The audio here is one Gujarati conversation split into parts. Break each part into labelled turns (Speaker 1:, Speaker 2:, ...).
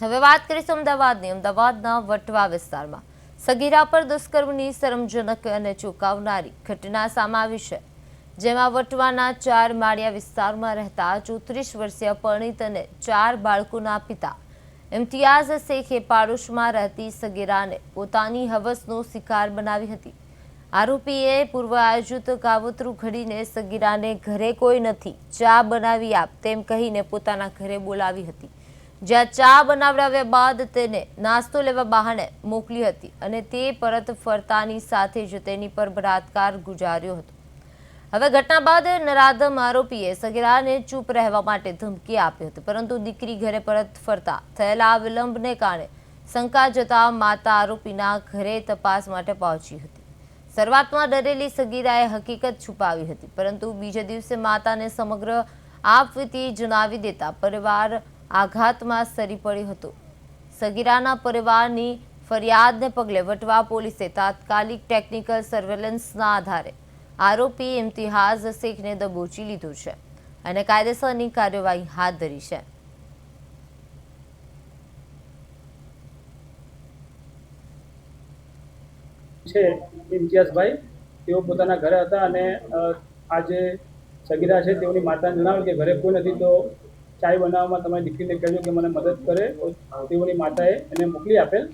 Speaker 1: હવે વાત કરીશું અમદાવાદની. અમદાવાદના વટવા વિસ્તારમાં સગીરા પર દુષ્કર્મની શરમજનક અને ચોંકાવનારી ઘટના સામે આવી છે, જેમાં વટવાના 4 માળિયા વિસ્તારમાં રહેતા 34 વર્ષીય પરિણીત અને 4 બાળકોના પિતા ઇમ્તિયાઝ શેખે પાડોશમાં રહેતી સગીરાને પોતાની હવસનો શિકાર બનાવી હતી. આરોપીએ પૂર્વ આયોજિત કાવતરું ઘડીને સગીરાને ઘરે કોઈ નથી, ચા બનાવી આપ તેમ કહીને પોતાના ઘરે બોલાવી હતી, જ્યાં ચા બનાવડાવ્યા બાદ તેને નાસ્તો લેવા બહાને મોકલી હતી અને તે પરત ફરતાની સાથે જ તેની પર બળાત્કાર ગુજાર્યો હતો. હવે ઘટના બાદ નરાધમ આરોપીએ સગીરાને ચૂપ રહેવા માટે ધમકી આપી હતી, પરંતુ દીકરી ઘરે પરત ફરતા થયેલા વિલંબને કારણે શંકા જતા માતા આરોપીના ઘરે તપાસ માટે પહોંચી હતી. શરૂઆતમાં ડરેલી સગીરાએ હકીકત છુપાવી હતી, પરંતુ બીજે દિવસે માતાને સમગ્ર આપવીતી જણાવી દેતા પરિવાર આઘાતમાં સરી પડ્યો હતો. સગીરાના પરિવારની ફરિયાદને પગલે વટવા પોલીસે તાત્કાલિક ટેકનિકલ સર્વેલન્સના આધારે આરોપી ઇમ્તિયાઝ શેખને દબોચી લીધો છે અને કાયદેસરની કાર્યવાહી હાથ ધરી છે.
Speaker 2: ઇમ્તિયાઝભાઈ તેઓ પોતાના ઘરે હતા અને આજે સગીરા છે તેઓની માતાને જણાવ્યું કે ઘરે કોઈ નથી, તો ચાય બનાવવામાં તમારી દીકરીને કહેજો કે મને મદદ કરે. તેઓની માતાએ એને મોકલી આપેલ,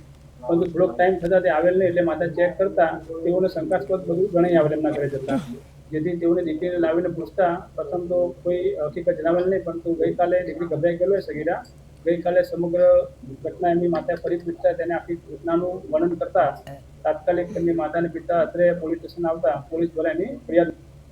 Speaker 2: પરંતુ થોડોક ટાઈમ થતાં તે આવેલ નહીં, એટલે માતા ચેક કરતા તેઓને શંકાસ્પદ બધું જણાઈ આવેલ એમના ઘરે જતા, જેથી તેઓને દીકરીને લાવીને પૂછતા પ્રથમ તો કોઈ હકીકત જણાવેલ નહીં, પરંતુ ગઈકાલે દીકરી ગભરાઈ ગયેલો સગીરા ગઈકાલે સમગ્ર ઘટના એમની માતાએ ફરી પૂછતા તેને આખી ઘટનાનું વર્ણન કરતા તાત્કાલિક તેમની માતાને પિતા અત્રે પોલીસ સ્ટેશન આવતા પોલીસ દ્વારા એની ફરિયાદ